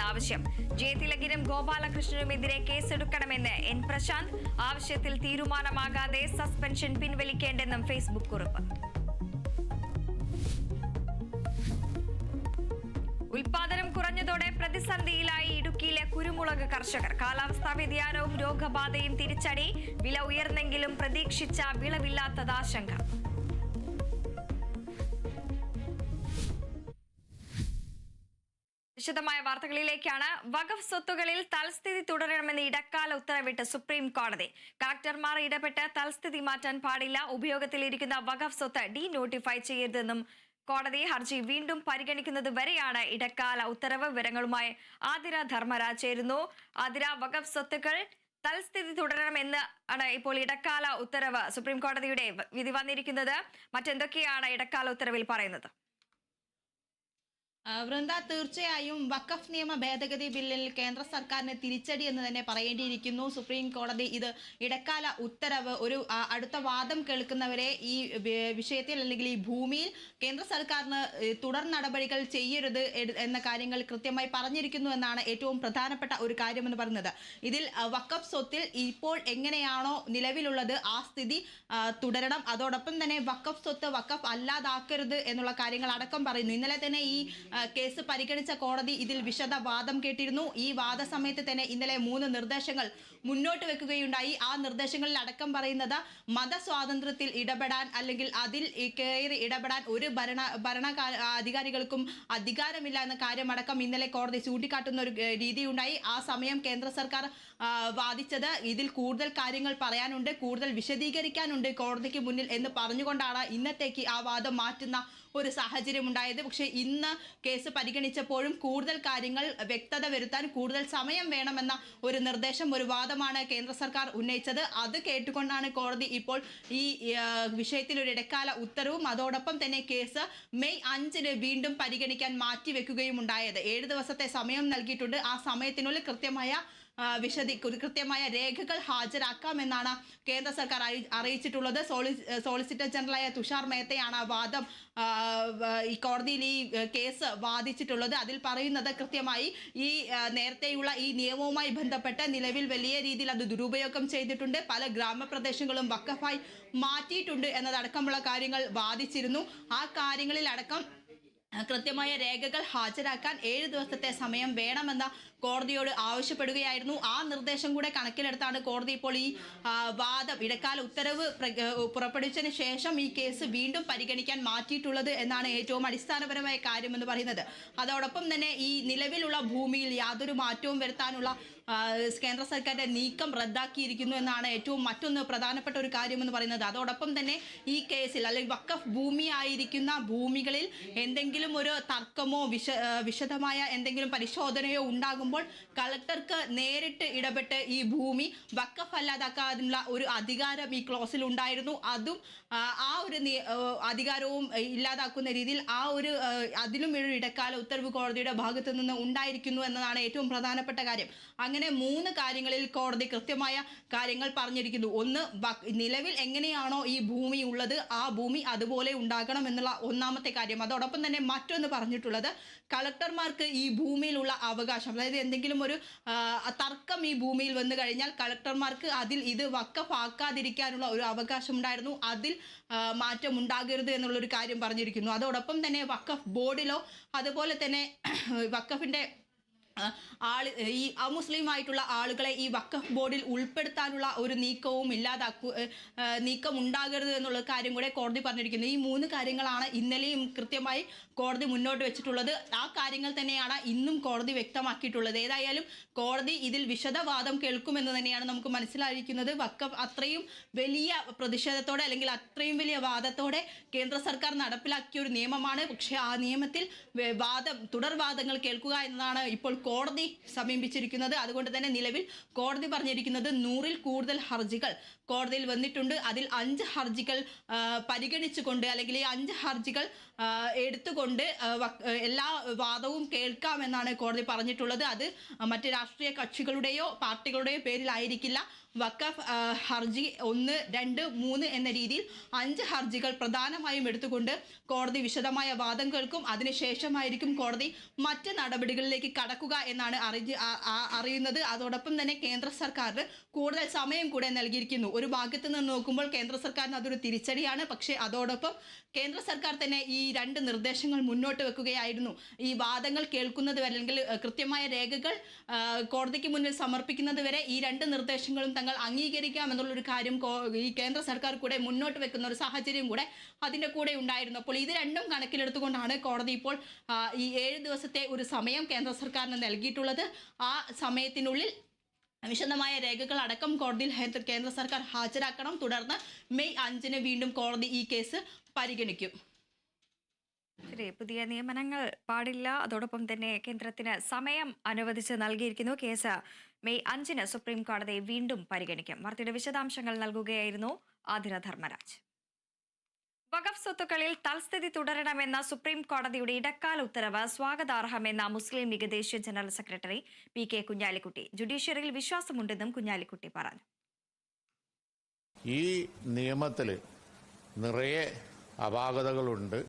വേണമെന്ന ആവശ്യം. ജയതിലകിനും ഗോപാലകൃഷ്ണനുമെതിരെ കേസെടുക്കണമെന്ന് എൻ പ്രശാന്ത്. ആവശ്യത്തിൽ തീരുമാനമാകാതെ സസ്പെൻഷൻ പിൻവലിക്കേണ്ടെന്നും ഫേസ്ബുക്ക് കുറിപ്പ്. ഉൽപാദനം കുറഞ്ഞതോടെ പ്രതിസന്ധിയിലായി ഇടുക്കിയിലെ കുരുമുളക് കർഷകർ. കാലാവസ്ഥാ വ്യതിയാനവും രോഗബാധയും തിരിച്ചടി. വില ഉയർന്നെങ്കിലും പ്രതീക്ഷിച്ച വിളവില്ലാത്തത് ആശങ്ക. വിശദമായ വാർത്തകളിലേക്കാണ്. വഖഫ് സ്വത്തുകളിൽ തൽസ്ഥിതി തുടരണമെന്ന് ഇടക്കാല ഉത്തരവിട്ട് സുപ്രീം കോടതി. കളക്ടർമാർ ഇടപെട്ട് തൽസ്ഥിതി മാറ്റാൻ പാടില്ല. ഉപയോഗത്തിലിരിക്കുന്ന വഖഫ് സ്വത്ത് ഡീനോട്ടിഫൈ ചെയ്യരുതെന്നും കോടതി. ഹർജി വീണ്ടും പരിഗണിക്കുന്നത് വരെയാണ് ഇടക്കാല ഉത്തരവ്. വിവരങ്ങളുമായി ആതിര ധർമ്മരാജ് ചേരുന്നു. ആതിര, വഖഫ് സ്വത്തുക്കൾ തൽസ്ഥിതി തുടരണമെന്ന് ആണ് ഇപ്പോൾ ഇടക്കാല ഉത്തരവ്, സുപ്രീം കോടതിയുടെ വിധി വന്നിരിക്കുന്നത്. മറ്റെന്തൊക്കെയാണ് ഇടക്കാല ഉത്തരവിൽ പറയുന്നത്? വൃന്ദ, തീർച്ചയായും വഖഫ് നിയമ ഭേദഗതി ബില്ലിൽ കേന്ദ്ര സർക്കാരിന് തിരിച്ചടി എന്ന് തന്നെ പറയേണ്ടിയിരിക്കുന്നു. സുപ്രീം കോടതി ഇത് ഇടക്കാല ഉത്തരവ് ഒരു അടുത്ത വാദം കേൾക്കുന്നവരെ ഈ വിഷയത്തിൽ അല്ലെങ്കിൽ ഈ ഭൂമിയിൽ കേന്ദ്ര സർക്കാരിന് തുടർ നടപടികൾ ചെയ്യരുത് എന്ന കാര്യങ്ങൾ കൃത്യമായി പറഞ്ഞിരിക്കുന്നു എന്നാണ് ഏറ്റവും പ്രധാനപ്പെട്ട ഒരു കാര്യമെന്ന് പറയുന്നത്. ഇതിൽ വഖഫ് സ്വത്തിൽ ഇപ്പോൾ എങ്ങനെയാണോ നിലവിലുള്ളത് ആ സ്ഥിതി തുടരണം. അതോടൊപ്പം തന്നെ വഖഫ് സ്വത്ത് വഖഫ് അല്ലാതാക്കരുത് എന്നുള്ള കാര്യങ്ങൾ അടക്കം പറയുന്നു. ഇന്നലെ തന്നെ ഈ കേസ് പരിഗണിച്ച കോടതി ഇതിൽ വിശദ വാദം കേട്ടിരുന്നു. ഈ വാദസമയത്ത് തന്നെ ഇന്നലെ 3 നിർദ്ദേശങ്ങൾ മുന്നോട്ട് വെക്കുകയുണ്ടായി. ആ നിർദ്ദേശങ്ങളിൽ അടക്കം പറയുന്നത് മതസ്വാതന്ത്ര്യത്തിൽ ഇടപെടാൻ അല്ലെങ്കിൽ അതിൽ കയറി ഇടപെടാൻ ഒരു ഭരണ അധികാരികൾക്കും അധികാരമില്ല എന്ന കാര്യമടക്കം ഇന്നലെ കോടതി ചൂണ്ടിക്കാട്ടുന്ന ഒരു രീതിയുണ്ടായി. ആ സമയം കേന്ദ്ര സർക്കാർ വാദിച്ചത് ഇതിൽ കൂടുതൽ കാര്യങ്ങൾ പറയാനുണ്ട്, കൂടുതൽ വിശദീകരിക്കാനുണ്ട് കോടതിക്ക് മുന്നിൽ എന്ന് പറഞ്ഞുകൊണ്ടാണ് ഇന്നത്തേക്ക് ആ വാദം മാറ്റുന്ന ഒരു സാഹചര്യം ഉണ്ടായത്. പക്ഷേ ഇന്ന് കേസ് പരിഗണിച്ചപ്പോഴും കൂടുതൽ കാര്യങ്ങൾ വ്യക്തത വരുത്താൻ കൂടുതൽ സമയം വേണമെന്ന ഒരു നിർദ്ദേശം, ഒരു വാദമാണ് കേന്ദ്ര സർക്കാർ ഉന്നയിച്ചത്. അത് കേട്ടുകൊണ്ടാണ് കോടതി ഇപ്പോൾ ഈ വിഷയത്തിൽ ഒരു ഇടക്കാല ഉത്തരവും അതോടൊപ്പം തന്നെ കേസ് മെയ് 5 വീണ്ടും പരിഗണിക്കാൻ മാറ്റിവെക്കുകയും ഉണ്ടായത്. 7 ദിവസത്തെ സമയം നൽകിയിട്ടുണ്ട്. ആ സമയത്തിനുള്ളിൽ കൃത്യമായ രേഖകൾ ഹാജരാക്കാമെന്നാണ് കേന്ദ്ര സർക്കാർ അറിയിച്ചിട്ടുള്ളത്. സോളിസിറ്റർ ജനറലായ തുഷാർ മേത്തയാണ് വാദം ഈ കോടതിയിൽ ഈ കേസ് വാദിച്ചിട്ടുള്ളത്. അതിൽ പറയുന്നത് കൃത്യമായി ഈ നേരത്തെയുള്ള ഈ നിയമവുമായി ബന്ധപ്പെട്ട് നിലവിൽ വലിയ രീതിയിൽ അത് ദുരുപയോഗം ചെയ്തിട്ടുണ്ട്, പല ഗ്രാമപ്രദേശങ്ങളും വഖഫായി മാറ്റിയിട്ടുണ്ട് എന്നതടക്കമുള്ള കാര്യങ്ങൾ വാദിച്ചിരുന്നു. ആ കാര്യങ്ങളിൽ അടക്കം കൃത്യമായ രേഖകൾ ഹാജരാക്കാൻ 7 ദിവസത്തെ സമയം വേണമെന്ന കോടതിയോട് ആവശ്യപ്പെടുകയായിരുന്നു. ആ നിർദ്ദേശം കൂടെ കണക്കിലെടുത്താണ് കോടതി ഇപ്പോൾ ഈ വാദം ഇടക്കാല ഉത്തരവ് പുറപ്പെടുവിച്ചതിന് ശേഷം ഈ കേസ് വീണ്ടും പരിഗണിക്കാൻ മാറ്റിയിട്ടുള്ളത് എന്നാണ് ഏറ്റവും അടിസ്ഥാനപരമായ കാര്യമെന്ന് പറയുന്നത്. അതോടൊപ്പം തന്നെ ഈ നിലവിലുള്ള ഭൂമിയിൽ യാതൊരു മാറ്റവും വരുത്താനുള്ള കേന്ദ്ര സർക്കാരിന്റെ നീക്കം റദ്ദാക്കിയിരിക്കുന്നു എന്നാണ് ഏറ്റവും മറ്റൊന്ന് പ്രധാനപ്പെട്ട ഒരു കാര്യമെന്ന് പറയുന്നത്. അതോടൊപ്പം തന്നെ ഈ കേസിൽ അല്ലെങ്കിൽ വഖഫ് ഭൂമിയായിരിക്കുന്ന ഭൂമികളിൽ എന്തെങ്കിലും ഒരു തർക്കമോ വിശദമായ എന്തെങ്കിലും പരിശോധനയോ ഉണ്ടാകുമ്പോൾ കളക്ടർക്ക് നേരിട്ട് ഇടപെട്ട് ഈ ഭൂമി വഖഫ് അല്ലാതാക്കാനുള്ള ഒരു അധികാരം ഈ ക്ലോസിൽ ഉണ്ടായിരുന്നു. അതും ആ ഒരു അധികാരവും ഇല്ലാതാക്കുന്ന രീതിയിൽ അതിലും ഒരു ഇടക്കാല ഉത്തരവ് കോടതിയുടെ ഭാഗത്തു നിന്ന് ഉണ്ടായിരിക്കുന്നു എന്നതാണ് ഏറ്റവും പ്രധാനപ്പെട്ട കാര്യം. അങ്ങനെ 3 കാര്യങ്ങളിൽ കോടതി കൃത്യമായ കാര്യങ്ങൾ പറഞ്ഞിരിക്കുന്നു. ഒന്ന്, നിലവിൽ എങ്ങനെയാണോ ഈ ഭൂമി ഉള്ളത് ആ ഭൂമി അതുപോലെ ഉണ്ടാകണം എന്നുള്ള ഒന്നാമത്തെ കാര്യം. അതോടൊപ്പം തന്നെ മറ്റൊന്ന് പറഞ്ഞിട്ടുള്ളത് കളക്ടർമാർക്ക് ഈ ഭൂമിയിലുള്ള അവകാശം, അതായത് എന്തെങ്കിലും ഒരു തർക്കം ഈ ഭൂമിയിൽ വന്നു കഴിഞ്ഞാൽ കളക്ടർമാർക്ക് അതിൽ ഇത് വഖഫ് ആക്കാതിരിക്കാനുള്ള ഒരു അവകാശം ഉണ്ടായിരുന്നു. അതിൽ മാറ്റം ഉണ്ടാകരുത് എന്നുള്ളൊരു കാര്യം പറഞ്ഞിരിക്കുന്നു. അതോടൊപ്പം തന്നെ വഖഫ് ബോർഡിലോ അതുപോലെ തന്നെ വഖഫിൻ്റെ ഈ അമുസ്ലിം ആയിട്ടുള്ള ആളുകളെ ഈ വഖഫ് ബോർഡിൽ ഉൾപ്പെടുത്താനുള്ള ഒരു നീക്കം ഉണ്ടാകരുത് എന്നുള്ള കാര്യം കൂടെ കോടതി പറഞ്ഞിരിക്കുന്നു. ഈ 3 കാര്യങ്ങളാണ് ഇന്നലെയും കൃത്യമായി കോടതി മുന്നോട്ട് വെച്ചിട്ടുള്ളത്. ആ കാര്യങ്ങൾ തന്നെയാണ് ഇന്നും കോടതി വ്യക്തമാക്കിയിട്ടുള്ളത്. ഏതായാലും കോടതി ഇതിൽ വിശദവാദം കേൾക്കുമെന്ന് തന്നെയാണ് നമുക്ക് മനസ്സിലായിരിക്കുന്നത്. വഖഫ് അത്രയും വലിയ പ്രതിഷേധത്തോടെ അല്ലെങ്കിൽ അത്രയും വലിയ വാദത്തോടെ കേന്ദ്ര സർക്കാർ നടപ്പിലാക്കിയ ഒരു നിയമമാണ്. പക്ഷേ ആ നിയമത്തിൽ തുടർവാദങ്ങൾ കേൾക്കുക എന്നതാണ് ഇപ്പോൾ കോടതി സമീപിച്ചിരിക്കുന്നത്. അതുകൊണ്ട് തന്നെ നിലവിൽ കോടതി പറഞ്ഞിരിക്കുന്നത് 100-ൽ കൂടുതൽ ഹർജികൾ കോടതിയിൽ വന്നിട്ടുണ്ട്. അതിൽ 5 ഹർജികൾ പരിഗണിച്ചുകൊണ്ട് അല്ലെങ്കിൽ ഈ 5 ഹർജികൾ എടുത്തുകൊണ്ട് കൊണ്ട് എല്ലാ വാദവും കേൾക്കാമെന്നാണ് കോടതി പറഞ്ഞിട്ടുള്ളത്. അത് മറ്റ് രാഷ്ട്രീയ കക്ഷികളുടെയോ പാർട്ടികളുടെയോ പേരിലായിരിക്കില്ല. വഖഫ് ഹർജി 1, 2, 3 എന്ന രീതിയിൽ 5 ഹർജികൾ പ്രധാനമായും എടുത്തുകൊണ്ട് കോടതി വിശദമായ വാദം കേൾക്കും. അതിനുശേഷമായിരിക്കും കോടതി മറ്റ് നടപടികളിലേക്ക് കടക്കുക എന്നാണ് അറിയുന്നത്. അതോടൊപ്പം തന്നെ കേന്ദ്ര സർക്കാരിന് കൂടുതൽ സമയം കൂടെ നൽകിയിരിക്കുന്നു. ഒരു ഭാഗത്ത് നിന്ന് നോക്കുമ്പോൾ കേന്ദ്ര സർക്കാരിന് അതൊരു തിരിച്ചടിയാണ്. പക്ഷേ അതോടൊപ്പം കേന്ദ്ര സർക്കാർ തന്നെ ഈ 2 നിർദ്ദേശങ്ങൾ മുന്നോട്ട് വെക്കുകയായിരുന്നു. ഈ വാദങ്ങൾ കേൾക്കുന്നത് വരെ അല്ലെങ്കിൽ കൃത്യമായ രേഖകൾ കോടതിക്ക് മുന്നിൽ സമർപ്പിക്കുന്നത് വരെ ഈ 2 നിർദ്ദേശങ്ങളും തങ്ങൾ അംഗീകരിക്കാമെന്നുള്ളൊരു കാര്യം ഈ കേന്ദ്ര സർക്കാർ കൂടെ മുന്നോട്ട് വെക്കുന്ന ഒരു സാഹചര്യം കൂടെ അതിൻ്റെ കൂടെ ഉണ്ടായിരുന്നു. അപ്പോൾ ഇത് രണ്ടും കണക്കിലെടുത്തുകൊണ്ടാണ് കോടതി ഇപ്പോൾ ഈ 7 ദിവസത്തെ ഒരു സമയം കേന്ദ്ര സർക്കാരിന് നൽകിയിട്ടുള്ളത്. ആ സമയത്തിനുള്ളിൽ വിശദമായ രേഖകൾ അടക്കം കോടതിയിൽ കേന്ദ്ര സർക്കാർ ഹാജരാക്കണം. തുടർന്ന് മെയ് 5 വീണ്ടും കോടതി ഈ കേസ് പരിഗണിക്കും. ശരി, പുതിയ നിയമനങ്ങൾ പാടില്ല. അതോടൊപ്പം തന്നെ കേന്ദ്രത്തിന് സമയം അനുവദിച്ച് നൽകിയിരിക്കുന്നു. കേസ് മെയ് 5 സുപ്രീം കോടതി വീണ്ടും പരിഗണിക്കും. വാർത്തയുടെ വിശദാംശങ്ങൾ നൽകുകയായിരുന്നു ആതിര ധർമ്മരാജ്. വഖഫ് സ്വത്തുക്കളിൽ തൽസ്ഥിതി തുടരണമെന്ന സുപ്രീം കോടതിയുടെ ഇടക്കാല ഉത്തരവ് സ്വാഗതാർഹമെന്ന മുസ്ലിം ലീഗ് ദേശീയ ജനറൽ സെക്രട്ടറി PK കുഞ്ഞാലിക്കുട്ടി. ജുഡീഷ്യറിയിൽ വിശ്വാസമുണ്ടെന്നും കുഞ്ഞാലിക്കുട്ടി പറഞ്ഞു. ഈ നിയമത്തിൽ നിറയെ അപാകതകളുണ്ട്.